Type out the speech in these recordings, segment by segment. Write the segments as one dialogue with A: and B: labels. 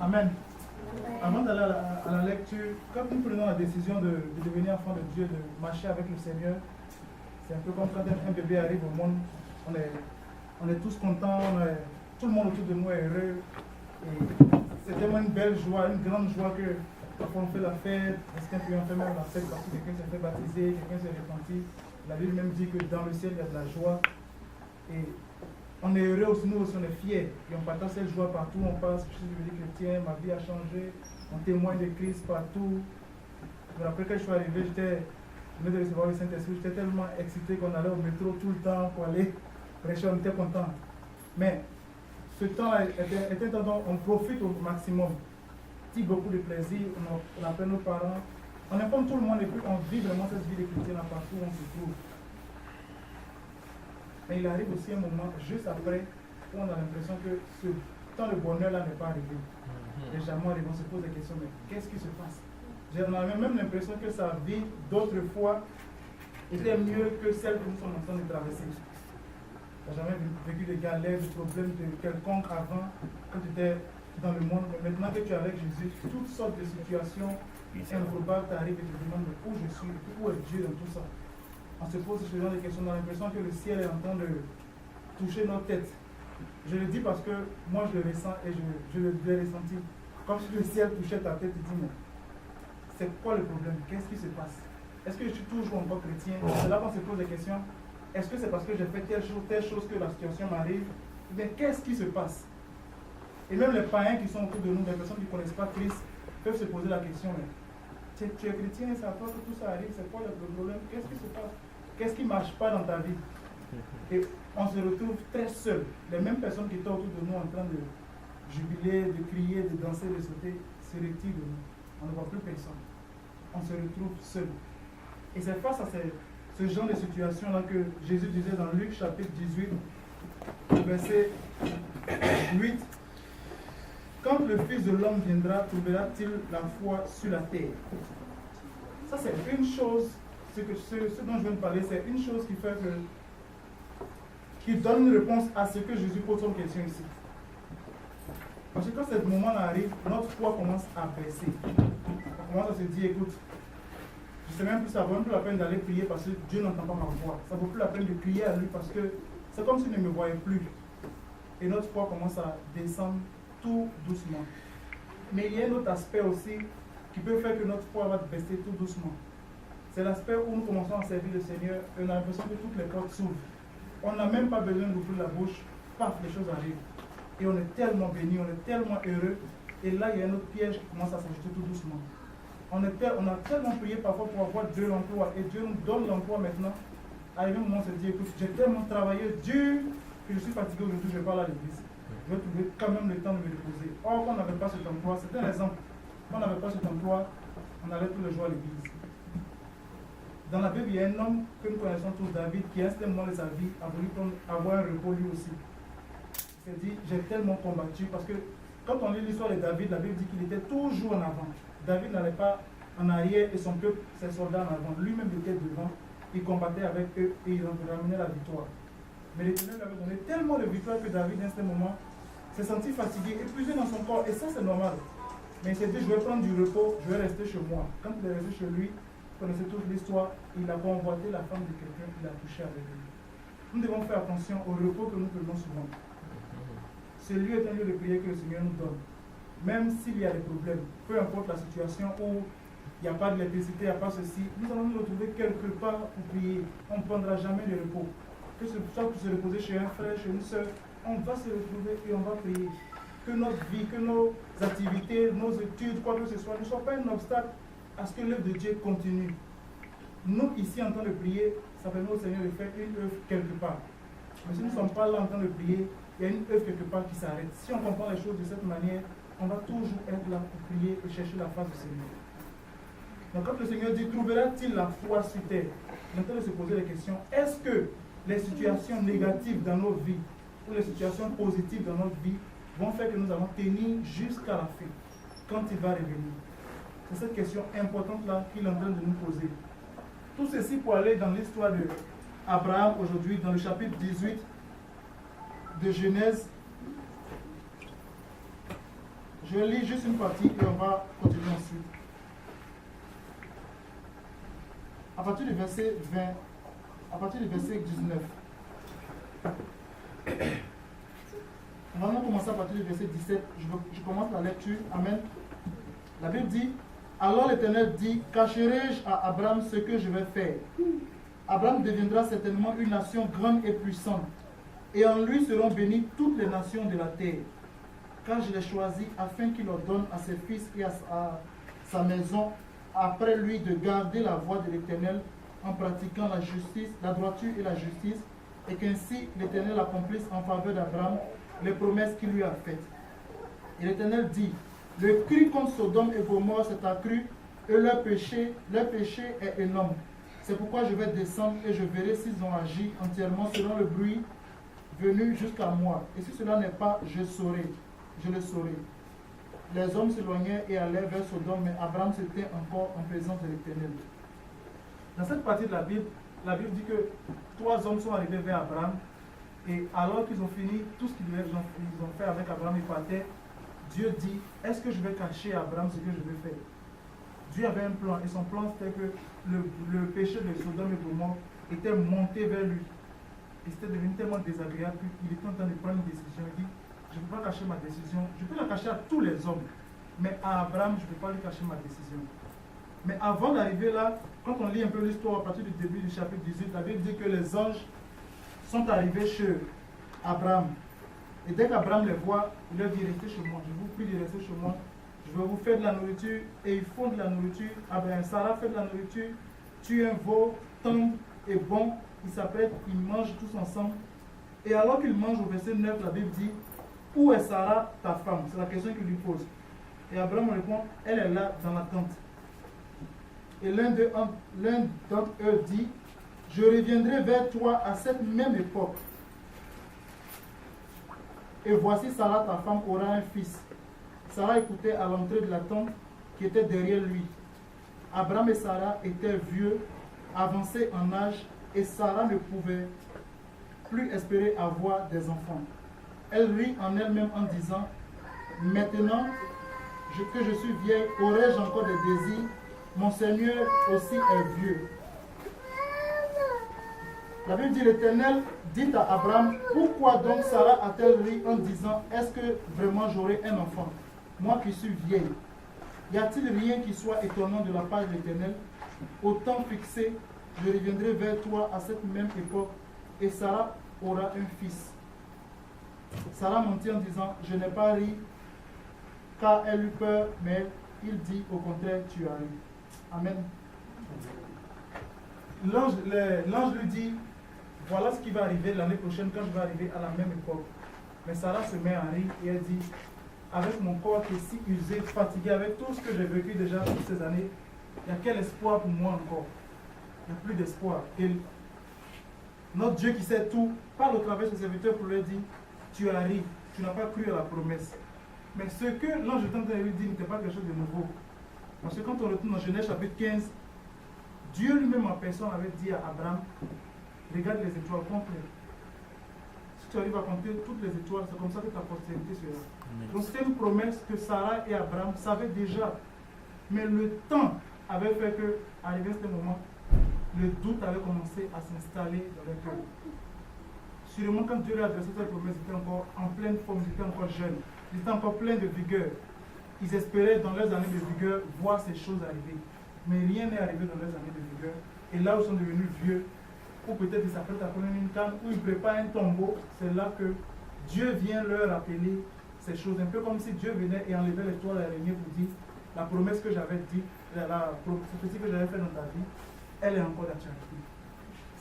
A: Amen. Avant d'aller à la lecture, quand nous prenons la décision de devenir enfant de Dieu, de marcher avec le Seigneur, c'est un peu comme quand un bébé arrive au monde, on est tous contents, tout le monde autour de nous est heureux. Et c'est tellement une belle joie, une grande joie que parfois on fait la fête, certains pays ont fait même la fête parce que quelqu'un s'est fait baptiser, quelqu'un s'est repenti. La Bible même dit que dans le ciel il y a de la joie. Et on est heureux aussi, nous aussi on est fiers. Et on partage cette joie partout où on passe. Je suis devenu chrétien, ma vie a changé. On témoigne de Christ partout. Je me rappelle quand je suis arrivé, je venais de recevoir le Saint-Esprit, j'étais tellement excité qu'on allait au métro tout le temps pour aller prêcher, on était content. Mais ce temps-là était un temps dont on profite au maximum. On tire beaucoup de plaisir, on appelle nos parents, on informe tout le monde et puis on vit vraiment cette vie de chrétien partout où on se trouve. Mais il arrive aussi un moment, juste après, où on a l'impression que ce temps de bonheur-là n'est pas arrivé. Légèrement, on se pose des questions, mais qu'est-ce qui se passe? On a même l'impression que sa vie d'autrefois était mieux que celle que nous sommes en train de traverser. Tu n'as jamais vécu de galères, de problèmes de quelconque avant, quand tu étais dans le monde. Mais maintenant que tu es avec Jésus, toutes sortes de situations improbables t'arrivent et tu te demandes où je suis, où est Dieu dans tout ça. On se pose ce genre de questions, on a l'impression que le ciel est en train de toucher nos têtes. Je le dis parce que moi je le ressens et je l'ai ressenti. Comme si le ciel touchait ta tête, tu dis, mais c'est quoi le problème? Qu'est-ce qui se passe? Est-ce que je suis toujours encore chrétien? C'est là qu'on se pose des questions. Est-ce que c'est parce que j'ai fait telle chose que la situation m'arrive? Mais qu'est-ce qui se passe? Et même les païens qui sont autour de nous, les personnes qui ne connaissent pas Christ, peuvent se poser la question, mais tu es chrétien, c'est à toi que tout ça arrive, c'est quoi le problème? Qu'est-ce qui se passe? Qu'est-ce qui ne marche pas dans ta vie? Et on se retrouve très seul. Les mêmes personnes qui étaient autour de nous en train de jubiler, de crier, de danser, de sauter, se retirent de nous. On ne voit plus personne. On se retrouve seul. Et c'est face à ce genre de situation-là que Jésus disait dans Luc chapitre 18, verset 8, quand le Fils de l'homme viendra, trouvera-t-il la foi sur la terre? Ça c'est une chose, ce dont je viens de parler, c'est une chose qui fait qui donne une réponse à ce que Jésus pose comme question ici. Parce que quand ce moment-là arrive, notre foi commence à baisser. On commence à se dire, écoute, je ne sais même plus, ça ne vaut même plus la peine d'aller prier parce que Dieu n'entend pas ma voix. Ça ne vaut plus la peine de crier à lui parce que c'est comme s'il ne me voyait plus. Et notre foi commence à descendre tout doucement. Mais il y a un autre aspect aussi qui peut faire que notre foi va baisser tout doucement. C'est l'aspect où nous commençons à servir le Seigneur et on a l'impression que toutes les portes s'ouvrent. On n'a même pas besoin d'ouvrir la bouche, paf, les choses arrivent. Et on est tellement béni, on est tellement heureux. Et là, il y a un autre piège qui commence à s'ajouter tout doucement. On a tellement prié parfois pour avoir Dieu l'emploi et Dieu nous donne l'emploi maintenant. Arrivé un moment, on se dit, écoute, j'ai tellement travaillé dur que je suis fatigué aujourd'hui, je ne vais pas aller à l'église. Je vais trouver quand même le temps de me reposer. Or, quand on n'avait pas cet emploi, c'est un exemple. Quand on n'avait pas cet emploi, on allait tous les jours à l'église. Dans la Bible, il y a un homme que nous connaissons tous, David, qui à un moment de sa vie a voulu avoir un repos lui aussi. Il s'est dit, j'ai tellement combattu, parce que quand on lit l'histoire de David, la Bible dit qu'il était toujours en avant. David n'allait pas en arrière et son peuple, ses soldats en avant. Lui-même était devant, il combattait avec eux et ils ont ramené la victoire. Mais l'Éternel lui avait donné tellement de victoire que David, à ce moment, s'est senti fatigué, épuisé dans son corps, et ça c'est normal. Mais il s'est dit, je vais prendre du repos, je vais rester chez moi. Quand il est resté chez lui, vous connaissez toute l'histoire, il a convoité la femme de quelqu'un, il a couché avec lui. Nous devons faire attention au repos que nous prenons souvent. Ce lieu est un lieu de prière que le Seigneur nous donne. Même s'il y a des problèmes, peu importe la situation où il n'y a pas d'électricité, il n'y a pas ceci, nous allons nous retrouver quelque part pour prier. On ne prendra jamais de repos. Que ce soit pour se reposer chez un frère, chez une soeur, on va se retrouver et on va prier. Que notre vie, que nos activités, nos études, quoi que ce soit, ne soient pas un obstacle à ce que l'œuvre de Dieu continue. Nous, ici, en train de prier, ça permet au Seigneur de faire une œuvre quelque part. Mais si nous ne sommes pas là en train de prier, il y a une œuvre quelque part qui s'arrête. Si on comprend les choses de cette manière, on va toujours être là pour prier et chercher la face du Seigneur. Donc quand le Seigneur dit, trouvera-t-il la foi sur terre? On est en train de se poser la question, est-ce que les situations négatives dans nos vies ou les situations positives dans notre vie vont faire que nous allons tenir jusqu'à la fin, quand il va revenir? C'est cette question importante-là qu'il est en train de nous poser. Tout ceci pour aller dans l'histoire d'Abraham aujourd'hui, dans le chapitre 18 de Genèse Je lis juste une partie et on va continuer ensuite. À partir du verset 20, à partir du verset 19. On va commencer à partir du verset 17. Je commence la lecture. Amen. La Bible dit, alors l'Éternel dit, cacherai-je à Abraham ce que je vais faire? Abraham deviendra certainement une nation grande et puissante, et en lui seront bénies toutes les nations de la terre. Car je l'ai choisi afin qu'il ordonne à ses fils et à sa maison après lui de garder la voie de l'Éternel en pratiquant la justice, la droiture et la justice, et qu'ainsi l'Éternel accomplisse en faveur d'Abraham les promesses qu'il lui a faites. Et l'Éternel dit, le cri contre Sodome et Gomorrhe s'est accru, et leur péché est énorme. C'est pourquoi je vais descendre et je verrai s'ils ont agi entièrement selon le bruit venu jusqu'à moi. Et si cela n'est pas, je le saurai. Les hommes s'éloignaient et allèrent vers Sodome, mais Abraham se tint encore en présence de l'Éternel. Dans cette partie de la Bible dit que 3 hommes sont arrivés vers Abraham, et alors qu'ils ont fini tout ce qu'ils ont fait avec Abraham, ils partaient. Dieu dit, est-ce que je vais cacher à Abraham ce que je vais faire? Dieu avait un plan, et son plan c'était que le péché de Sodome et Gomorrhe était monté vers lui. Et c'était devenu tellement désagréable qu'il était en train de prendre une décision. Il dit, je ne peux pas cacher ma décision. Je peux la cacher à tous les hommes, mais à Abraham, je ne peux pas lui cacher ma décision. Mais avant d'arriver là, quand on lit un peu l'histoire à partir du début du chapitre 18, la Bible dit que les anges sont arrivés chez Abraham. Et dès qu'Abraham les voit, il leur dit, restez chez moi, je vous prie de rester chez moi. Je vais vous faire de la nourriture. Et ils font de la nourriture. Sarah fait de la nourriture, tue un veau, tendre et bon. Ils s'apprêtent, ils mangent tous ensemble. Et alors qu'ils mangent, au verset 9, la Bible dit, où est Sarah, ta femme? C'est la question qu'il lui pose. Et Abraham répond, elle est là dans la tente. Et l'un d'entre eux dit, je reviendrai vers toi à cette même époque. Et voici Sarah, ta femme, aura un fils. Sarah écoutait à l'entrée de la tente qui était derrière lui. Abraham et Sarah étaient vieux, avancés en âge, et Sarah ne pouvait plus espérer avoir des enfants. Elle rit en elle-même en disant, maintenant que je suis vieille, aurais-je encore des désirs? Mon Seigneur aussi est vieux. La Bible dit, l'Éternel dit à Abraham, pourquoi donc Sarah a-t-elle ri en disant, est-ce que vraiment j'aurai un enfant, moi qui suis vieille? Y a-t-il rien qui soit étonnant de la part de l'Éternel? Au temps fixé, je reviendrai vers toi à cette même époque, et Sarah aura un fils. Sarah mentit en disant, je n'ai pas ri, car elle eut peur, mais il dit, au contraire, tu as ri. Amen. L'ange lui dit, voilà ce qui va arriver l'année prochaine quand je vais arriver à la même époque. Mais Sarah se met à rire et elle dit, avec mon corps qui est si usé, fatigué, avec tout ce que j'ai vécu déjà toutes ces années, il y a quel espoir pour moi encore? Il n'y a plus d'espoir. Et notre Dieu qui sait tout parle au travers de ses serviteurs pour lui dire, tu as ri, tu n'as pas cru à la promesse. Mais ce que l'ange est en train de lui dire n'était pas quelque chose de nouveau. Parce que quand on retourne dans Genèse chapitre 15, Dieu lui-même en personne avait dit à Abraham, regarde les étoiles, compte-les. Si tu arrives à compter toutes les étoiles, c'est comme ça que ta postérité sera. Donc c'est une promesse que Sarah et Abraham savaient déjà. Mais le temps avait fait que, arrivé à ce moment, le doute avait commencé à s'installer dans leur cœur. Sûrement quand Dieu leur a adressé cette promesse, ils étaient encore en pleine forme, ils étaient encore jeunes, ils étaient encore pleins de vigueur. Ils espéraient dans leurs années de vigueur voir ces choses arriver. Mais rien n'est arrivé dans leurs années de vigueur. Et là où ils sont devenus vieux, ou peut-être ils s'apprêtent à prendre une canne, ou ils préparent un tombeau, c'est là que Dieu vient leur rappeler ces choses. Un peu comme si Dieu venait et enlevait les toiles d'araignée pour dire, la promesse que j'avais dite, la prophétie que j'avais faite dans ta vie, elle est encore d'actualité.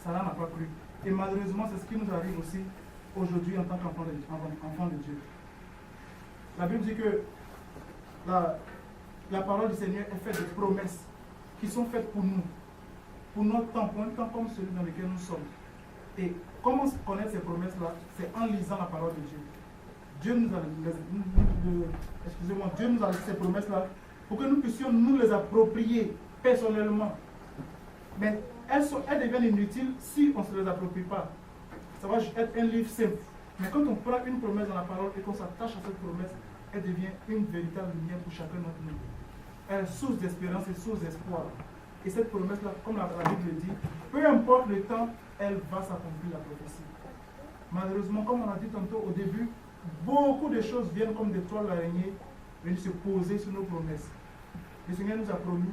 A: Sarah n'a pas cru. Et malheureusement, c'est ce qui nous arrive aussi aujourd'hui en tant qu'enfant de Dieu. La Bible dit que la parole du Seigneur est faite de promesses qui sont faites pour nous, pour notre temps, pour un temps comme celui dans lequel nous sommes. Et comment connaître ces promesses-là? C'est en lisant la parole de Dieu. Dieu nous a laissé ces promesses-là pour que nous puissions nous les approprier personnellement. Mais elles deviennent inutiles si on ne se les approprie pas. Ça va être un livre simple. Mais quand on prend une promesse dans la parole et qu'on s'attache à cette promesse, elle devient une véritable lumière pour chacun d'entre nous. Elle est source d'espérance et source d'espoir. Et cette promesse-là, comme la Bible le dit, peu importe le temps, elle va s'accomplir, la prophétie. Malheureusement, comme on a dit tantôt au début, beaucoup de choses viennent comme des toiles d'araignée, viennent se poser sur nos promesses. Le Seigneur nous a promis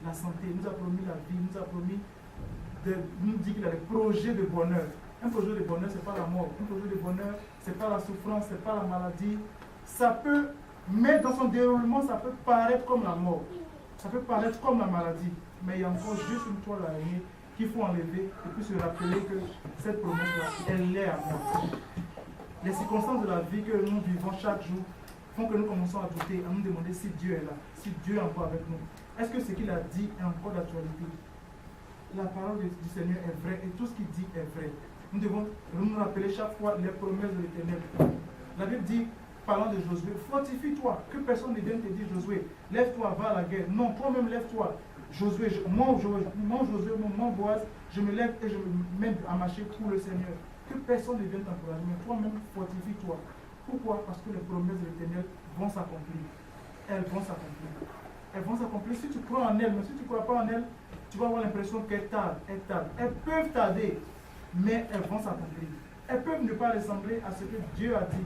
A: la santé, nous a promis la vie, nous a promis nous dit qu'il a des projets de bonheur. Un projet de bonheur, ce n'est pas la mort. Un projet de bonheur, ce n'est pas la souffrance, ce n'est pas la maladie. Ça peut, mais dans son déroulement, ça peut paraître comme la mort. Ça peut paraître comme la maladie. Mais il y a encore juste une toile d'araignée qu'il faut enlever et puis se rappeler que cette promesse-là, elle est à moi. Les circonstances de la vie que nous vivons chaque jour font que nous commençons à douter, à nous demander si Dieu est là, si Dieu est encore avec nous. Est-ce que ce qu'il a dit est encore d'actualité? La parole du Seigneur est vraie et tout ce qu'il dit est vrai. Nous devons nous rappeler chaque fois les promesses de l'Éternel. La Bible dit, parlant de Josué, fortifie-toi, que personne ne vienne te dire, Josué, lève-toi, va à la guerre. Non, toi-même lève-toi. Josué, mon Boaz, je me lève et je me mets à marcher pour le Seigneur. Que personne ne vienne t'encourager, mais toi-même fortifie-toi. Pourquoi? Parce que les promesses de l'Éternel vont s'accomplir. Elles vont s'accomplir. Elles vont s'accomplir si tu crois en elles, mais si tu ne crois pas en elles, tu vas avoir l'impression qu'elles tardent, Elles peuvent tarder, mais elles vont s'accomplir. Elles peuvent ne pas ressembler à ce que Dieu a dit,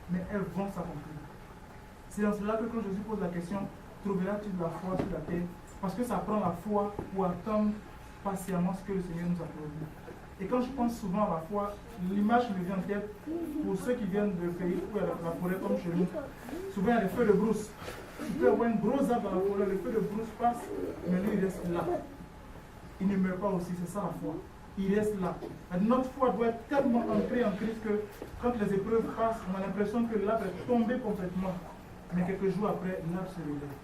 A: mais elles vont s'accomplir. C'est dans cela que quand Jésus pose la question, trouveras-tu de la foi sur la terre? Parce que ça prend la foi pour attendre patiemment ce que le Seigneur nous a promis. Et quand je pense souvent à la foi, l'image me vient en tête pour ceux qui viennent de pays où il y a la forêt comme chez nous. Souvent il y a des feux de brousse. Tu peux avoir une grosse arbre dans la forêt, le feu de brousse passe, mais lui il reste là. Il ne meurt pas aussi, c'est ça la foi. Il reste là. Notre foi doit être tellement ancrée en Christ que quand les épreuves passent, on a l'impression que l'arbre est tombé complètement. Mais quelques jours après, l'arbre se relève.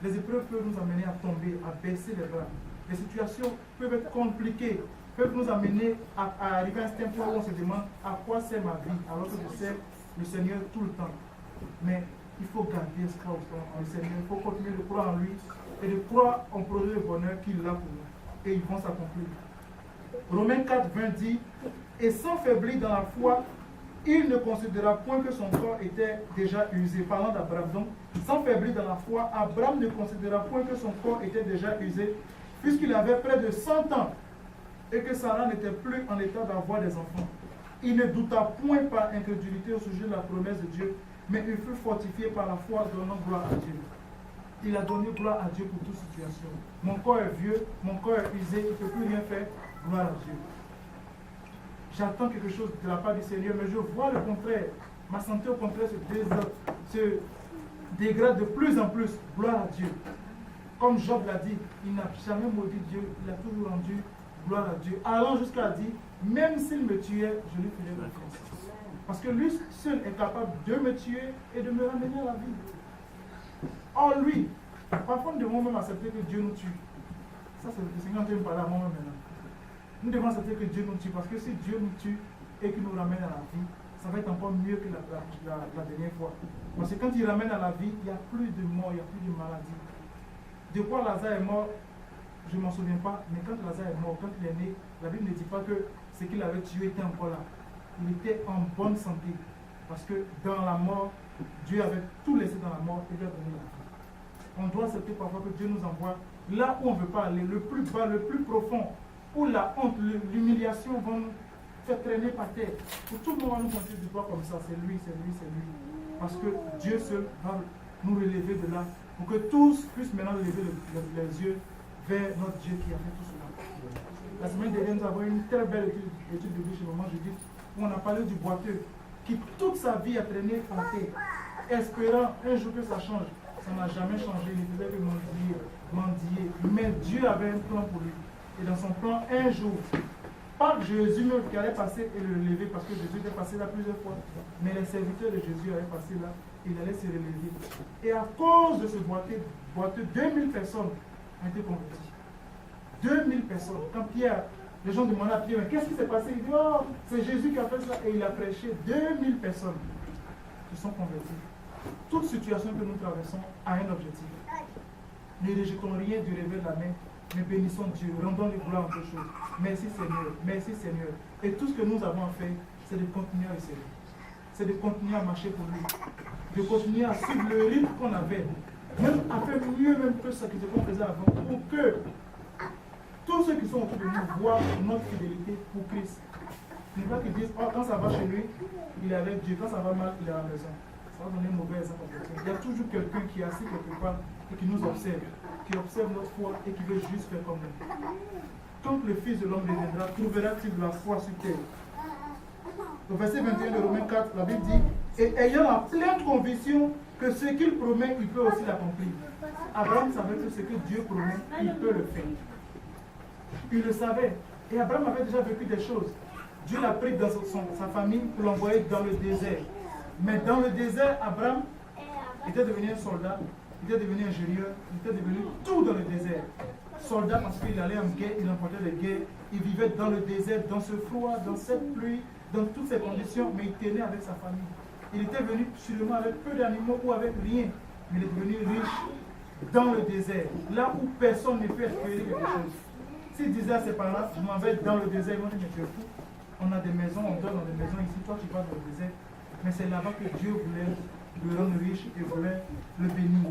A: Les épreuves peuvent nous amener à tomber, à baisser les bras. Les situations peuvent être compliquées, peuvent nous amener à arriver à un certain point où on se demande à quoi sert ma vie, alors que je sers le Seigneur tout le temps. Mais il faut garder espoir en le Seigneur, il faut continuer de croire en lui et de croire en projet de bonheur qu'il a pour nous. Et ils vont s'accomplir. Romains 4, 20 dit, et sans faiblir dans la foi, il ne considéra point que son corps était déjà usé. Parlant d'Abraham, donc, sans faiblir dans la foi, Abraham ne considéra point que son corps était déjà usé, puisqu'il avait près de 100 ans, et que Sarah n'était plus en état d'avoir des enfants. Il ne douta point par incrédulité au sujet de la promesse de Dieu, mais il fut fortifié par la foi, donnant gloire à Dieu. Il a donné gloire à Dieu pour toute situation. Mon corps est vieux, mon corps est usé, il ne peut plus rien faire, gloire à Dieu. J'attends quelque chose de la part du Seigneur, mais je vois le contraire. Ma santé au contraire se dégrade de plus en plus, gloire à Dieu. Comme Job l'a dit, il n'a jamais maudit Dieu, il a toujours rendu gloire à Dieu. Allant jusqu'à dire, même s'il me tuait, je lui ferai confiance. Parce que lui seul est capable de me tuer et de me ramener à la vie. Or lui, parfois nous devons même accepter que Dieu nous tue. Ça c'est le Seigneur qui me parle à moi maintenant. Nous devons accepter que Dieu nous tue, parce que si Dieu nous tue et qu'il nous ramène à la vie, ça va être encore mieux que la dernière fois. Parce que quand il ramène à la vie, il n'y a plus de mort, il n'y a plus de maladie. De quoi Lazare est mort, je ne m'en souviens pas, mais quand Lazare est mort, quand il est né, la Bible ne dit pas que ce qu'il avait tué était encore là. Il était en bonne santé. Parce que dans la mort, Dieu avait tout laissé dans la mort et lui a donné la vie. On doit accepter parfois que Dieu nous envoie là où on ne veut pas aller, le plus bas, le plus profond, où la honte, l'humiliation vont nous faire traîner par terre. Pour tout le monde va nous pointer du doigt comme ça, c'est lui, c'est lui, c'est lui. Parce que Dieu seul va nous relever de là, pour que tous puissent maintenant lever les yeux vers notre Dieu qui a fait tout cela. La semaine dernière, nous avons eu une très belle étude de vie chez Maman Judith, où on a parlé du boiteux, qui toute sa vie a traîné en terre, espérant un jour que ça change. Ça n'a jamais changé, il ne faisait que mendier. Mais Dieu avait un plan pour lui. Et dans son plan, un jour, pas Jésus même qui allait passer et le relever, parce que Jésus était passé là plusieurs fois, mais les serviteurs de Jésus allaient passer là, et il allait se relever. Et à cause de ce boiteux, 2000 personnes ont été converties. 2000 personnes. Quand Pierre, les gens demandaient à Pierre, mais qu'est-ce qui s'est passé? Il dit, oh, c'est Jésus qui a fait ça. Et il a prêché. 2000 personnes se sont converties. Toute situation que nous traversons a un objectif. Ne rejetons rien du revers de la main, mais bénissons Dieu, rendons-lui gloire en toutes choses. Merci Seigneur, merci Seigneur. Et tout ce que nous avons à faire, c'est de continuer à essayer. c'est de continuer à marcher pour lui, de continuer à suivre le rythme qu'on avait, même à faire mieux même que ce qu'on faisait avant, pour que tous ceux qui sont autour de nous voient notre fidélité pour Christ. Ce n'est pas qu'ils disent, oh, quand ça va chez lui, il est avec Dieu, quand ça va mal, il est à la maison. Ça va donner un mauvais exemple. Il y a toujours quelqu'un qui est assis quelque part et qui nous observe, qui observe notre foi et qui veut juste faire comme nous. Quand le Fils de l'homme reviendra, trouvera-t-il la foi sur terre? Au verset 21 de Romains 4, la Bible dit, et ayant la pleine conviction que ce qu'il promet, il peut aussi l'accomplir. Abraham savait que ce que Dieu promet, il peut le faire. Il le savait. Et Abraham avait déjà vécu des choses. Dieu l'a pris dans sa famille pour l'envoyer dans le désert. Mais dans le désert, Abraham était devenu un soldat, il était devenu ingénieur, il était devenu tout dans le désert. Soldat parce qu'il allait en guerre, il emportait les guerres, il vivait dans le désert, dans ce froid, dans cette pluie, dans toutes ces conditions, mais il tenait avec sa famille. Il était venu sûrement avec peu d'animaux ou avec rien, mais il est devenu riche dans le désert, là où personne ne peut espérer quelque chose. S'il disait à ses parents, je m'en vais dans le désert, ils vont dire, mais tu es fou. On a des maisons, on dort dans des maisons ici, toi tu vas dans le désert. Mais c'est là-bas que Dieu voulait le rendre riche et voulait le bénir.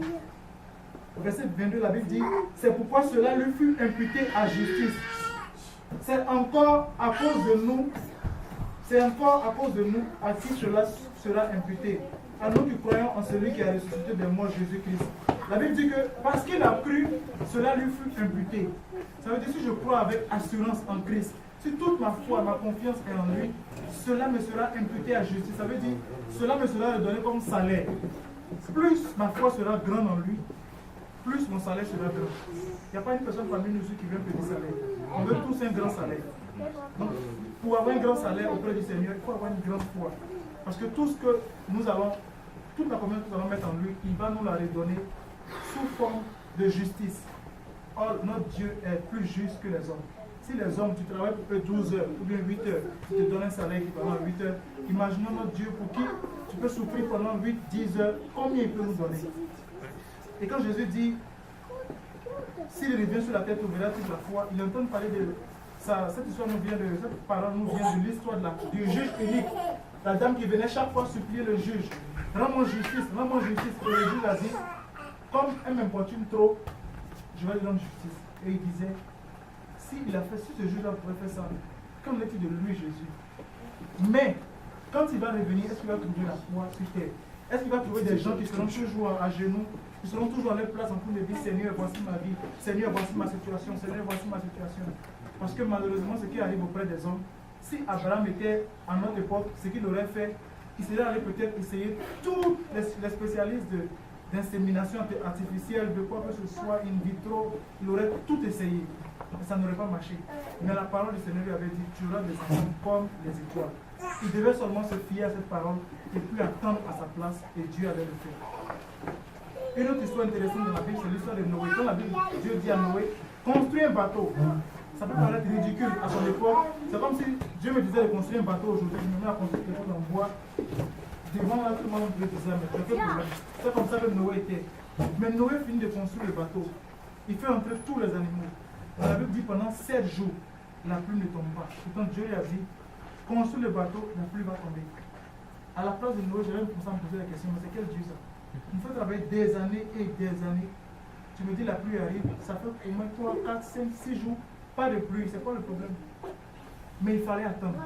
A: Au verset 22, la Bible dit, c'est pourquoi cela lui fut imputé à justice. C'est encore à cause de nous, à qui cela sera imputé. À nous qui croyons en celui qui a ressuscité des morts, Jésus-Christ. La Bible dit que parce qu'il a cru, cela lui fut imputé. Ça veut dire si je crois avec assurance en Christ, si toute ma foi, ma confiance est en lui, cela me sera imputé à justice. Ça veut dire, cela me sera donné comme salaire. Plus ma foi sera grande en lui, plus mon salaire sera grand. Il n'y a pas une personne parmi nous qui veut un petit salaire. On veut tous un grand salaire. Donc, pour avoir un grand salaire auprès du Seigneur, il faut avoir une grande foi. Parce que tout ce que nous allons, toute la confiance que nous allons mettre en lui, il va nous la redonner sous forme de justice. Or, notre Dieu est plus juste que les hommes. Si les hommes, tu travailles pour eux 12 heures ou bien 8 heures, tu te donnes un salaire équivalent à 8 heures, imaginons notre Dieu pour qui tu peux souffrir pendant 8-10 heures, combien il peut nous donner? Et quand Jésus dit, s'il revient sur la tête, ouvrira toute la foi, il entend parler de ça. Cette histoire nous vient de, cette parole nous vient de l'histoire du juge unique. La dame qui venait chaque fois supplier le juge, rends-moi justice, rends-moi justice. Et le juge a dit, comme elle m'importune trop, je vais lui rendre justice. Et il disait, si ce juge-là pouvait faire ça, qu'en est-il de lui, Jésus? Mais, quand il va revenir, est-ce qu'il va trouver la foi sur terre? Est-ce qu'il va trouver des gens qui seront toujours à genoux, qui seront toujours à leur place en train de dire, Seigneur, voici ma vie, Seigneur, voici ma situation, Seigneur, voici ma situation. Parce que malheureusement, ce qui arrive auprès des hommes, si Abraham était à notre époque, ce qu'il aurait fait, il serait allé peut-être essayer tous les spécialistes d'insémination artificielle, de quoi que ce soit, in vitro, il aurait tout essayé. Mais ça n'aurait pas marché. Mais la parole du Seigneur lui avait dit, tu auras des enfants comme les étoiles. Il devait seulement se fier à cette parole et puis attendre à sa place et Dieu allait le faire. Une autre histoire intéressante dans la Bible, c'est l'histoire de Noé. Quand la Bible, Dieu dit à Noé, construis un bateau. Ça peut paraître ridicule à son époque. C'est comme si Dieu me disait de construire un bateau aujourd'hui, je me mets à construire quelque chose en bois. Devant là, tout le monde me disait, mais quel problème. C'est comme ça que Noé était. Mais Noé finit de construire le bateau. Il fait entrer tous les animaux. La Bible dit pendant 7 jours, la pluie ne tombe pas. Pourtant Dieu lui a dit, construis le bateau, la pluie va tomber. À la place de Noé, j'avais commencé à me poser la question, mais c'est quel Dieu ça? Il faut travailler des années et des années. Tu me dis la pluie arrive, ça fait au moins 3, 4, 5, 6 jours, pas de pluie, c'est quoi le problème? Mais il fallait attendre.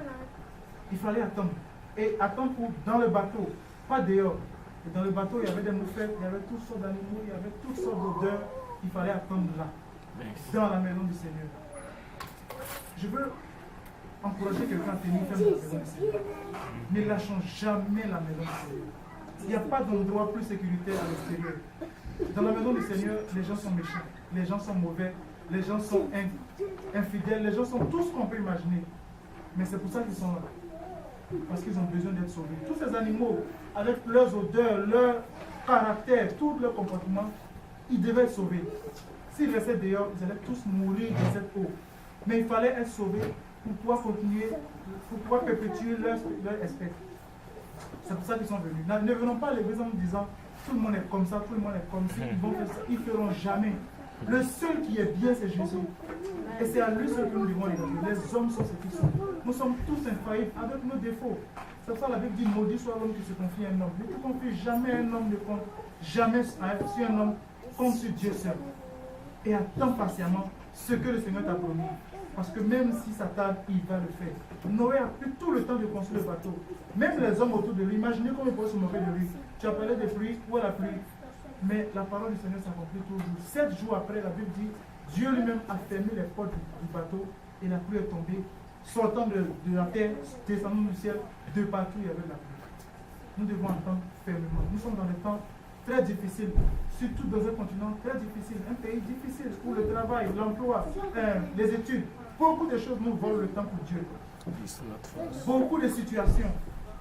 A: Il fallait attendre. Et attendre dans le bateau, pas dehors. Et dans le bateau, il y avait des moufettes, il y avait toutes sortes d'animaux, il y avait toutes sortes d'odeurs. Il fallait attendre là, dans la maison du Seigneur. Je veux encourager quelqu'un à tenir ferme la maison du Seigneur. Ne lâchons jamais la maison du Seigneur. Il n'y a pas d'endroit plus sécuritaire à l'extérieur. Dans la maison du Seigneur, les gens sont méchants, les gens sont mauvais, les gens sont infidèles, les gens sont tout ce qu'on peut imaginer. Mais c'est pour ça qu'ils sont là. Parce qu'ils ont besoin d'être sauvés. Tous ces animaux, avec leurs odeurs, leur caractère, tout leur comportement, ils devaient être sauvés. S'ils restaient dehors, ils allaient tous mourir dans cette eau. Mais il fallait être sauvés pour pouvoir continuer, pour pouvoir perpétuer leur espèce. C'est pour ça qu'ils sont venus. Ne venons pas à l'église en nous disant tout le monde est comme ça, tout le monde est comme ça. Ils vont faire ça. Ils ne feront jamais. Le seul qui est bien, c'est Jésus. Et c'est à lui seul que nous devons regarder. Les hommes sont ce qu'ils sont. Nous sommes tous infaillibles avec nos défauts. C'est pour ça que la Bible dit maudit soit l'homme qui se confie à un homme. Ne te confie jamais à un homme, ne compte jamais sur un homme, compte sur Dieu seul. Et attends patiemment ce que le Seigneur t'a promis. Parce que même si ça tarde, il va le faire. Noé a pris tout le temps de construire le bateau. Même les hommes autour de lui, imaginez comment ils pourraient se moquer de lui. Tu as parlé des pluies, où est la pluie? Mais la parole du Seigneur s'accomplit toujours. 7 jours après, la Bible dit, Dieu lui-même a fermé les portes du bateau et la pluie est tombée, sortant de la terre, descendant du ciel, de partout il y avait la pluie. Nous devons attendre fermement. Nous sommes dans des temps très difficiles, surtout dans un continent très difficile, un pays difficile où le travail, l'emploi, les études, beaucoup de choses nous volent le temps pour Dieu. Beaucoup de situations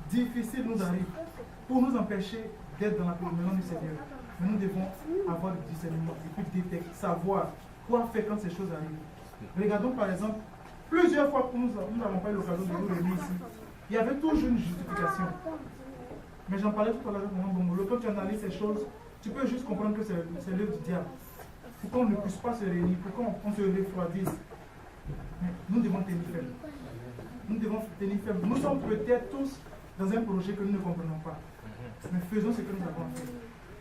A: difficiles nous arrivent pour nous empêcher d'être dans la maison du Seigneur. Mais nous devons avoir du discernement et puis détecter, savoir quoi faire quand ces choses arrivent. Regardons par exemple, plusieurs fois que nous n'avons pas eu l'occasion de nous réunir ici, il y avait toujours une justification. Mais j'en parlais tout à l'heure avec mon Bongolo. Quand tu analyses ces choses, tu peux juste comprendre que c'est l'œuvre du diable. Pourquoi on ne puisse pas se réunir, pourquoi on se refroidisse. Mais nous devons tenir ferme. Nous devons tenir ferme. Nous sommes peut-être tous dans un projet que nous ne comprenons pas. Mais faisons ce que nous avons à faire.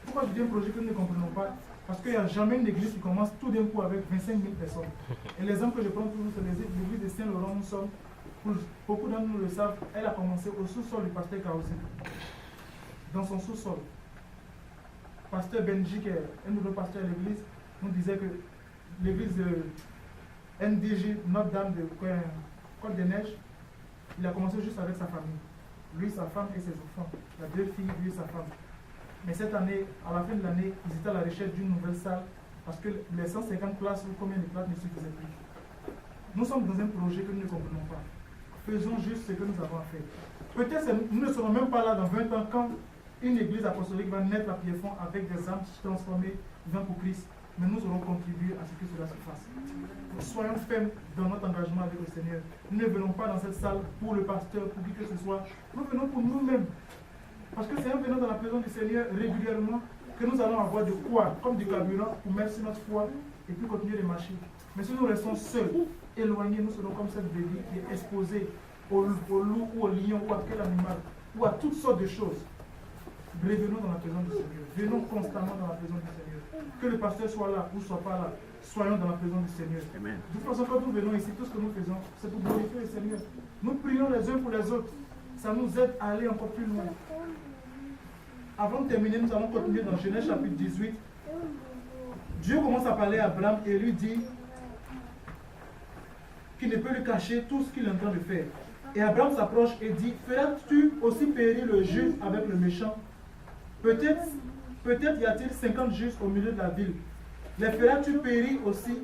A: Pourquoi je dis un projet que nous ne comprenons pas? Parce qu'il n'y a jamais une église qui commence tout d'un coup avec 25 000 personnes. Et l'exemple que je prends toujours, c'est l'église de Saint-Laurent. Nous sommes, beaucoup d'entre nous le savent, elle a commencé au sous-sol du pasteur Kaosi. Dans son sous-sol. Pasteur Benji, qui est un nouveau pasteur à l'église, nous disait que l'église de NDG, Notre-Dame de Côte-des-Neiges, il a commencé juste avec sa famille. Lui, sa femme et ses enfants. Il a 2 filles, lui et sa femme. Mais cette année, à la fin de l'année, ils étaient à la recherche d'une nouvelle salle parce que les 150 places ou combien de places ne suffisaient plus. Nous sommes dans un projet que nous ne comprenons pas. Faisons juste ce que nous avons à faire. Peut-être nous ne serons même pas là dans 20 ans quand une église apostolique va naître à pied fond avec des âmes transformées, vivant pour Christ. Mais nous aurons contribué à ce que cela se fasse. Donc, soyons fermes dans notre engagement avec le Seigneur. Nous ne venons pas dans cette salle pour le pasteur, pour qui que ce soit. Nous venons pour nous-mêmes. Parce que c'est en venant dans la présence du Seigneur régulièrement que nous allons avoir de quoi, comme du carburant, pour mettre sur notre foi et puis continuer de marcher. Mais si nous restons seuls, éloignés, nous serons comme cette brebis qui est exposée au loup ou au lion ou à quel animal ou à toutes sortes de choses. Revenons dans la présence du Seigneur. Venons constamment dans la présence du Seigneur. Que le pasteur soit là ou soit pas là, soyons dans la présence du Seigneur. Amen. De toute façon, quand nous venons ici, tout ce que nous faisons, c'est pour glorifier le Seigneur. Nous prions les uns pour les autres. Ça nous aide à aller encore plus loin. Avant de terminer, nous allons continuer dans Genèse chapitre 18. Dieu commence à parler à Abraham et lui dit qu'il ne peut lui cacher tout ce qu'il est en train de faire. Et Abraham s'approche et dit, feras-tu aussi périr le juste avec le méchant? Peut-être y a-t-il 50 justes au milieu de la ville. Les feras-tu périr aussi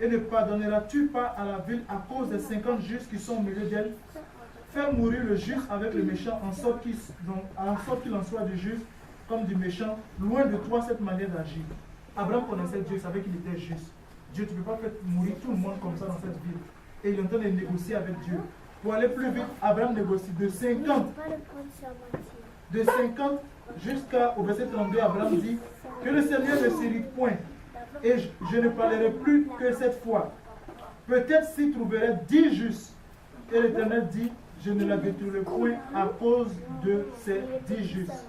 A: et ne pardonneras-tu pas à la ville à cause des 50 justes qui sont au milieu d'elle? Faire mourir le juste avec le méchant en sorte qu'il en soit du juste comme du méchant, loin de toi cette manière d'agir. Abraham connaissait Dieu, il savait qu'il était juste. Dieu, tu ne peux pas faire mourir tout le monde comme ça dans cette ville. Et il est en train de négocier avec Dieu. Pour aller plus vite, Abraham négocie de 50 jusqu'au verset 32. Abraham dit que le Seigneur ne s'irrite point et je ne parlerai plus que cette fois. Peut-être s'il trouverait 10 justes. Et l'Éternel dit, je ne la détruirai point à cause de ces 10 justes.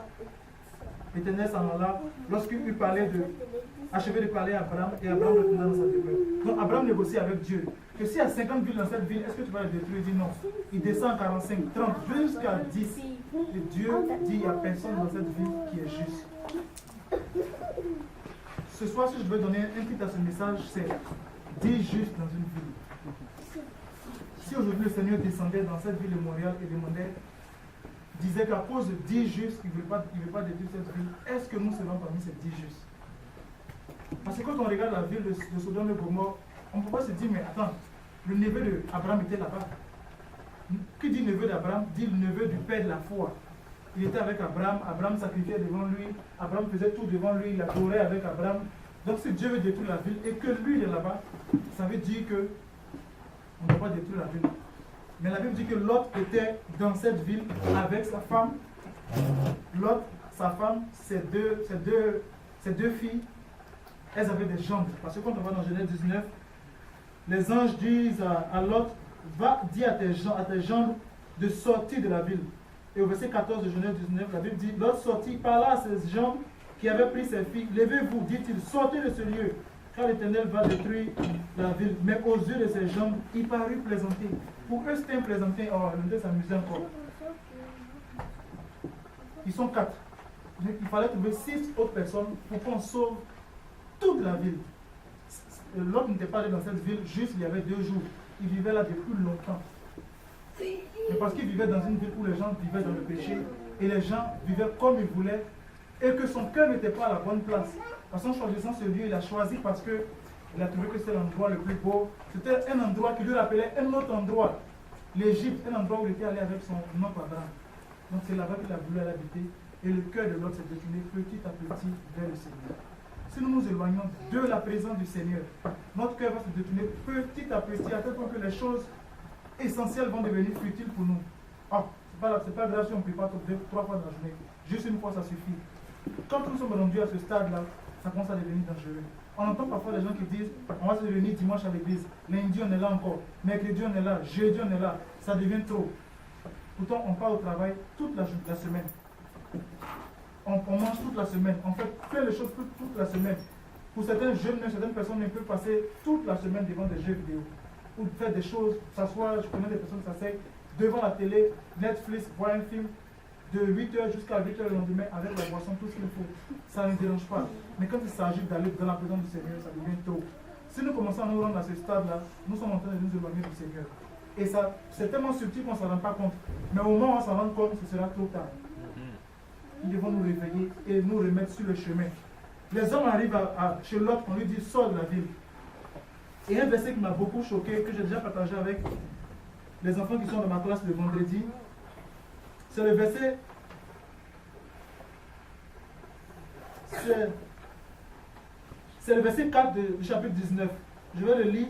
A: L'Éternel s'en alla lorsqu'il eut achevé de parler à Abraham, et Abraham retourna dans sa demeure. Donc Abraham négocie avec Dieu. Que s'il y a 50 villes dans cette ville, est-ce que tu vas les détruire? Il dit non. Il descend à 45, 30, jusqu'à 10. Et Dieu dit, il n'y a personne dans cette ville qui est juste. Ce soir, si je veux donner un titre à ce message, c'est 10 justes dans une ville. Si aujourd'hui le Seigneur descendait dans cette ville de Montréal et demandait, disait qu'à cause de 10 justes, il ne veut pas détruire cette ville, est-ce que nous serons parmi ces 10 justes? Parce que quand on regarde la ville de Sodome et Gomorrhe, on ne peut pas se dire, mais attends, le neveu d'Abraham était là-bas. Qui dit neveu d'Abraham? Dit le neveu du père de la foi. Il était avec Abraham, Abraham sacrifiait devant lui, Abraham faisait tout devant lui, il adorait avec Abraham. Donc si Dieu veut détruire la ville et que lui il est là-bas, ça veut dire que on ne doit pas détruire la ville. Mais la Bible dit que Lot était dans cette ville avec sa femme. Lot, sa femme, ses deux filles, elles avaient des jambes. Parce que quand on va dans Genèse 19, les anges disent à Lot, va dire à tes jambes de sortir de la ville. Et au verset 14 de Genèse 19, la Bible dit, Lot sortit, parla à ces gens qui avaient pris ses filles. Levez-vous, dit-il, sortez de ce lieu, car l'Éternel va détruire la ville. Mais aux yeux de ces gens, il parut plaisanter. Pour eux, c'était un plaisanter. Oh, le Dieu s'amusait encore. Ils sont 4. Il fallait trouver 6 autres personnes pour qu'on sauve toute la ville. L'autre n'était pas allé dans cette ville juste il y avait 2 jours. Il vivait là depuis longtemps. Mais parce qu'il vivait dans une ville où les gens vivaient dans le péché et les gens vivaient comme ils voulaient et que son cœur n'était pas à la bonne place. En son choisissant ce lieu, il a choisi parce qu'il a trouvé que c'était l'endroit le plus beau. C'était un endroit qui lui rappelait un autre endroit, l'Égypte, un endroit où il était allé avec son oncle Abraham. Donc c'est là-bas qu'il a voulu aller habiter et le cœur de l'autre s'est détourné petit à petit vers le Seigneur. Si nous nous éloignons de la présence du Seigneur, notre cœur va se détourner petit à petit à tel point que les choses essentielles vont devenir futiles pour nous. Ah, c'est pas grave si on ne prie pas 3 fois dans la journée. Juste une fois, ça suffit. Quand nous sommes rendus à ce stade-là, ça commence à devenir dangereux. On entend parfois des gens qui disent on va se réunir dimanche à l'église, lundi on est là encore, mercredi on est là, jeudi on est là, ça devient trop. Pourtant, on part au travail toute la semaine. On mange toute la semaine, on fait plein de choses toute la semaine. Pour certains jeunes, certaines personnes ne peuvent passer toute la semaine devant des jeux vidéo ou faire des choses, s'asseoir. Je connais des personnes qui s'asseyent devant la télé, Netflix, voir un film de 8h jusqu'à 8h le lendemain avec la boisson, tout ce qu'il faut. Ça ne dérange pas. Mais quand il s'agit d'aller dans la présence du Seigneur, ça devient trop. Si nous commençons à nous rendre à ce stade-là, nous sommes en train de nous éloigner du Seigneur. Et ça, c'est tellement subtil qu'on ne s'en rend pas compte. Mais au moment où on s'en rend compte, ce sera trop tard. Nous devons nous réveiller et nous remettre sur le chemin. Les hommes arrivent chez Lot, on lui dit sors de la ville. Et un verset qui m'a beaucoup choqué, que j'ai déjà partagé avec les enfants qui sont dans ma classe le vendredi, c'est le verset. C'est le verset 4 du chapitre 19. Je vais le lire.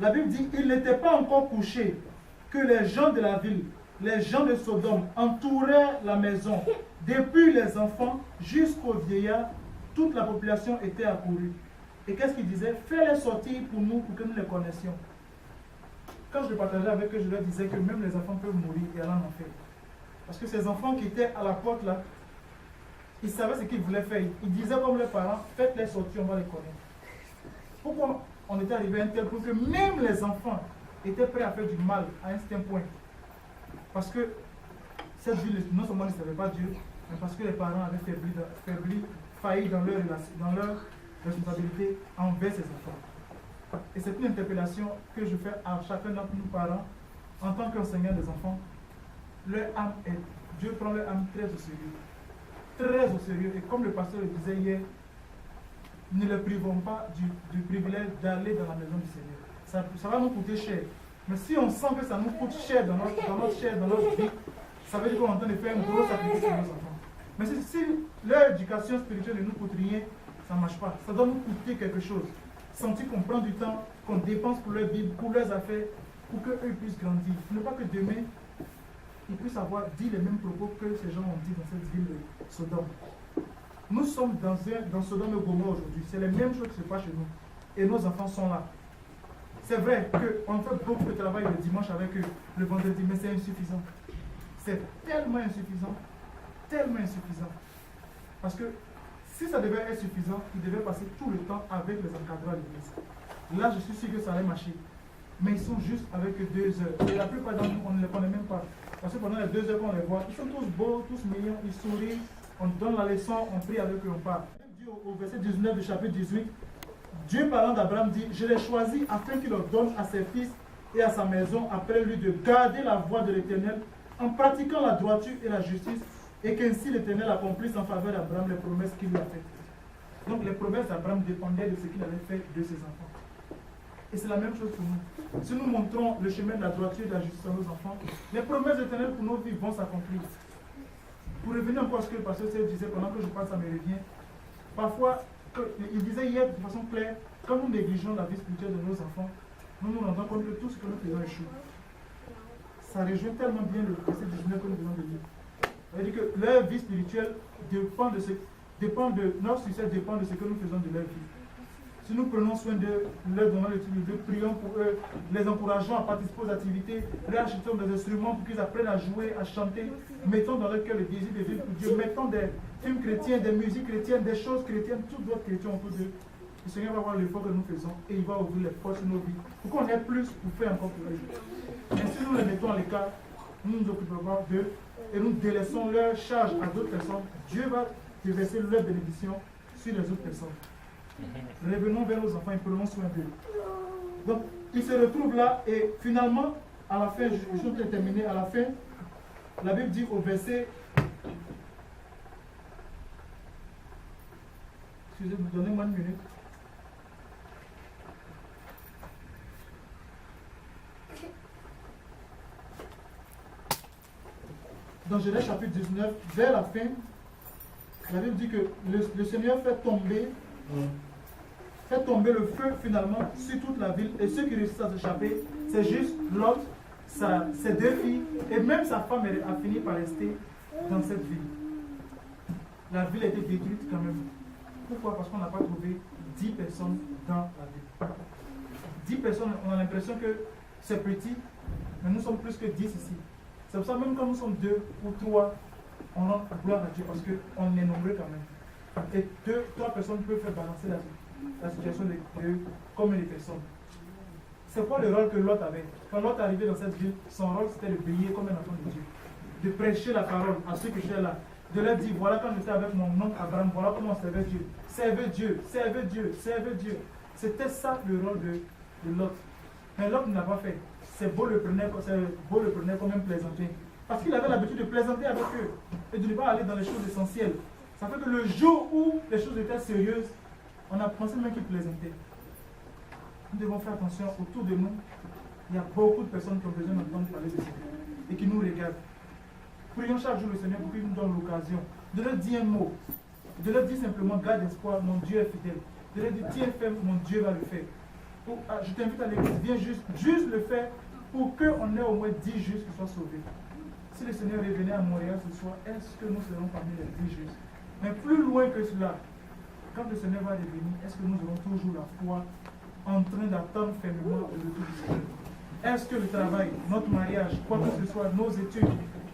A: La Bible dit, il n'était pas encore couché que les gens de la ville, les gens de Sodome, entouraient la maison. Depuis les enfants jusqu'aux vieillards, toute la population était accourue. Et qu'est-ce qu'il disait? Fais-les sortir pour nous, pour que nous les connaissions. Quand je le partageais avec eux, je leur disais que même les enfants peuvent mourir et aller en enfer. Parce que ces enfants qui étaient à la porte là, ils savaient ce qu'ils voulaient faire. Ils disaient comme leurs parents, faites-les sortir, on va les connaître. Pourquoi on était arrivé à un tel point que même les enfants étaient prêts à faire du mal à un certain point? Parce que cette ville, non seulement ne savait pas Dieu, mais parce que les parents avaient failli dans leur responsabilité envers ces enfants. Et c'est une interpellation que je fais à chacun d'entre nous parents, en tant qu'enseignant des enfants. Leur âme Dieu prend leur âme très au sérieux. Très au sérieux. Et comme le pasteur le disait hier, ne les privons pas du privilège d'aller dans la maison du Seigneur. Ça va nous coûter cher. Mais si on sent que ça nous coûte cher dans notre chair, dans notre vie, ça veut dire qu'on est en train de faire un gros sacrifice pour nos enfants. Mais si leur éducation spirituelle ne nous coûte rien, ça ne marche pas. Ça doit nous coûter quelque chose. Sentir qu'on prend du temps, qu'on dépense pour leur Bible, pour leurs affaires, pour qu'eux puissent grandir. Ne pas que demain, ils puissent avoir dit les mêmes propos que ces gens ont dit dans cette ville de Sodome. Nous sommes dans Sodome et Gomorrhe aujourd'hui. C'est les mêmes choses qui se passent chez nous. Et nos enfants sont là. C'est vrai qu'on fait beaucoup de travail le dimanche avec eux, le vendredi, mais c'est insuffisant. C'est tellement insuffisant. Tellement insuffisant. Parce que si ça devait être suffisant, ils devaient passer tout le temps avec les encadrants à l'église. Là, je suis sûr que ça allait marcher. Mais ils sont juste avec 2 heures. Et la plupart d'entre nous, on ne les connaît même pas. Parce que pendant les 2 heures qu'on les voit, ils sont tous beaux, tous mignons, ils sourient, on donne la leçon, on prie avec eux, on part. Au verset 19 du chapitre 18, Dieu parlant d'Abraham dit, je l'ai choisi afin qu'il ordonne à ses fils et à sa maison après lui de garder la voie de l'Éternel en pratiquant la droiture et la justice, et qu'ainsi l'Éternel accomplisse en faveur d'Abraham les promesses qu'il lui a faites. Donc les promesses d'Abraham dépendaient de ce qu'il avait fait de ses enfants. Et c'est la même chose pour nous. Si nous montrons le chemin de la droiture et de la justice à nos enfants, les promesses de l'Éternel pour nos vies vont s'accomplir. Pour revenir encore à ce que le pasteur Serge disait pendant que je parle, ça me revient. Parfois, il disait hier de façon claire, quand nous négligeons la vie spirituelle de nos enfants, nous nous rendons compte que tout ce que nous faisons échoue. Ça rejoint tellement bien le verset 19 que nous venons de lire. C'est-à-dire que leur vie spirituelle dépend de notre succès dépend de ce que nous faisons de leur vie. si nous prenons soin de leur donnant l'étude, de prions pour eux, les encourageons à participer aux activités, leur achetons des instruments pour qu'ils apprennent à jouer, à chanter, mettons dans leur cœur le désir de vivre pour Dieu, mettons des films chrétiens, des musiques chrétiennes, des choses chrétiennes, tout doit être chrétien autour d'eux. Le Seigneur va voir l'effort que nous faisons et il va ouvrir les portes de nos vies pour qu'on ait plus pour faire encore pour eux. Et si nous les mettons à l'écart, nous nous occuperons d'eux et nous délaissons leur charge à d'autres personnes, Dieu va déverser leur bénédiction sur les autres personnes. Revenons vers nos enfants et prenons soin d'eux. Donc, ils se retrouvent là et finalement, à la fin, je vais terminer, à la fin, la Bible dit au verset, excusez-moi, donnez-moi une minute. Dans Genèse chapitre 19, vers la fin, la Bible dit que le Seigneur fait tomber le feu finalement sur toute la ville et ceux qui réussissent à s'échapper, c'est juste Lot, ses 2 filles et même sa femme a fini par rester dans cette ville. La ville a été détruite quand même. Pourquoi? Parce qu'on n'a pas trouvé 10 personnes dans la ville. 10 personnes, on a l'impression que c'est petit, mais nous sommes plus que 10 ici. C'est pour ça même quand nous sommes 2 ou 3, on rend gloire à Dieu parce qu'on est nombreux quand même. Et 2, 3 personnes peuvent faire balancer la situation de combien de personnes. C'est quoi le rôle que Lot avait? Quand Lot est arrivé dans cette ville, son rôle c'était de briller comme un enfant de Dieu. De prêcher la parole à ceux qui étaient là. De leur dire, voilà quand j'étais avec mon oncle Abraham, voilà comment on servait Dieu. Servez Dieu, servez Dieu, servez Dieu. C'était ça le rôle de Lot. Mais Lot ne l'a pas fait. C'est beau le prenait comme un plaisantin. Parce qu'il avait l'habitude de plaisanter avec eux et de ne pas aller dans les choses essentielles. Ça fait que le jour où les choses étaient sérieuses, on a pensé même qu'il plaisantait. Nous devons faire attention autour de nous. Il y a beaucoup de personnes qui ont besoin d'entendre parler de Seigneur et qui nous regardent. Prions chaque jour le Seigneur pour qu'il nous donne l'occasion de leur dire un mot, de leur dire simplement garde espoir, mon Dieu est fidèle. De leur dire tiens ferme, mon Dieu va le faire. Je t'invite à l'église, viens juste le faire pour qu'on ait au moins 10 justes qui soient sauvés. Si le Seigneur revenait à Montréal ce soir, est-ce que nous serons parmi les 10 justes? Mais plus loin que cela, quand le Seigneur va revenir, est-ce que nous aurons toujours la foi en train d'attendre fermement le retour du Seigneur? Est-ce que le travail, notre mariage, quoi que ce soit, nos études,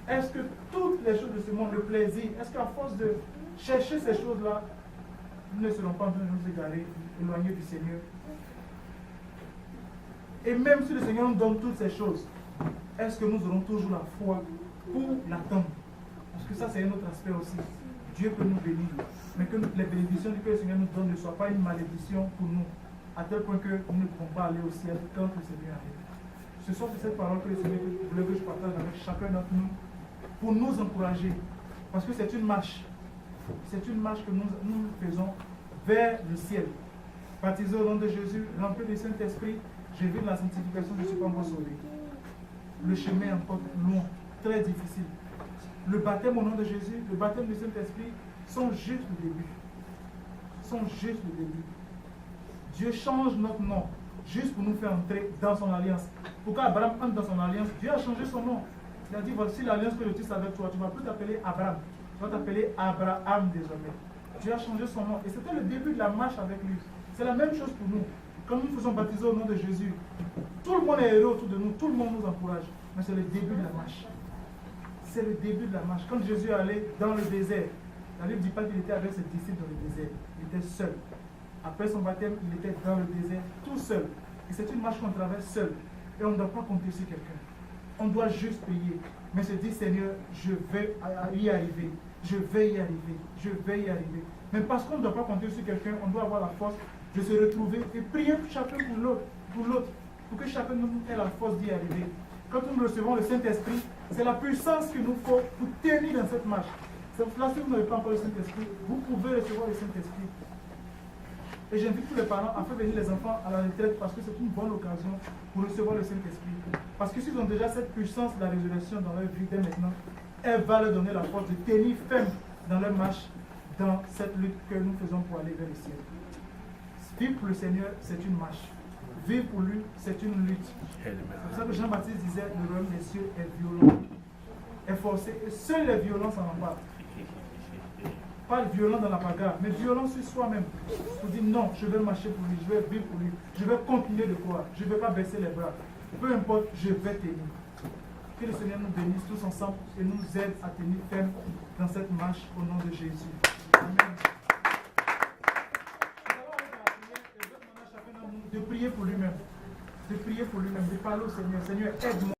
A: est-ce que toutes les choses de ce monde, le plaisir, est-ce qu'à force de chercher ces choses-là, nous ne serons pas en train de nous égarer, éloigner du Seigneur? Et même si le Seigneur nous donne toutes ces choses, est-ce que nous aurons toujours la foi pour l'attendre? Parce que ça, c'est un autre aspect aussi. Dieu peut nous bénir, mais que les bénédictions que le Seigneur nous donne ne soient pas une malédiction pour nous, à tel point que nous ne pouvons pas aller au ciel quand le Seigneur arrive. Ce sont cette parole que le Seigneur voulait que je partage avec chacun d'entre nous, pour nous encourager, parce que c'est une marche que nous faisons vers le ciel. Baptisé au nom de Jésus, rempli du Saint-Esprit, je vis la sanctification, je ne suis pas encore sauvé. Le chemin est encore long, très difficile. Le baptême au nom de Jésus, le baptême du Saint-Esprit sont juste le début. Dieu change notre nom juste pour nous faire entrer dans son alliance. Pourquoi Abraham entre dans son alliance? Dieu a changé son nom. Il a dit, voici l'alliance que je tisse avec toi. Tu ne vas plus t'appeler Abraham. Tu vas t'appeler Abraham désormais. Dieu a changé son nom. Et c'était le début de la marche avec lui. C'est la même chose pour nous. Quand nous faisons baptiser au nom de Jésus, tout le monde est heureux autour de nous, tout le monde nous encourage. Mais c'est le début de la marche. C'est le début de la marche. Quand Jésus est allé dans le désert, la Bible ne dit pas qu'il était avec ses disciples dans le désert. Il était seul. Après son baptême, il était dans le désert, tout seul. Et c'est une marche qu'on traverse seul. Et on ne doit pas compter sur quelqu'un. On doit juste prier. Mais se dire, Seigneur, je vais y arriver. Je vais y arriver. Je vais y arriver. Mais parce qu'on ne doit pas compter sur quelqu'un, on doit avoir la force de se retrouver et prier chacun pour l'autre, pour que chacun de nous ait la force d'y arriver. Quand nous recevons le Saint-Esprit, c'est la puissance qu'il nous faut pour tenir dans cette marche. C'est pour cela que si vous n'avez pas encore le Saint-Esprit, vous pouvez recevoir le Saint-Esprit. Et j'invite tous les parents à faire venir les enfants à la retraite parce que c'est une bonne occasion pour recevoir le Saint-Esprit. Parce que s'ils ont déjà cette puissance de la résurrection dans leur vie dès maintenant, elle va leur donner la force de tenir ferme dans leur marche, dans cette lutte que nous faisons pour aller vers le ciel. Vivre pour le Seigneur, c'est une marche. Vivre pour lui, c'est une lutte. C'est pour ça que Jean-Baptiste disait, le royaume des cieux est violent, est forcé, et seuls les violents s'en emparent. pas violent dans la bagarre, mais violent sur soi-même. Pour dire non, je vais marcher pour lui, je vais vivre pour lui, je vais continuer de croire, je ne vais pas baisser les bras. Peu importe, je vais tenir. Que le Seigneur nous bénisse tous ensemble et nous aide à tenir ferme dans cette marche au nom de Jésus. Amen. De prier pour lui-même, de prier pour lui-même, de parler au Seigneur. Seigneur, aide-moi.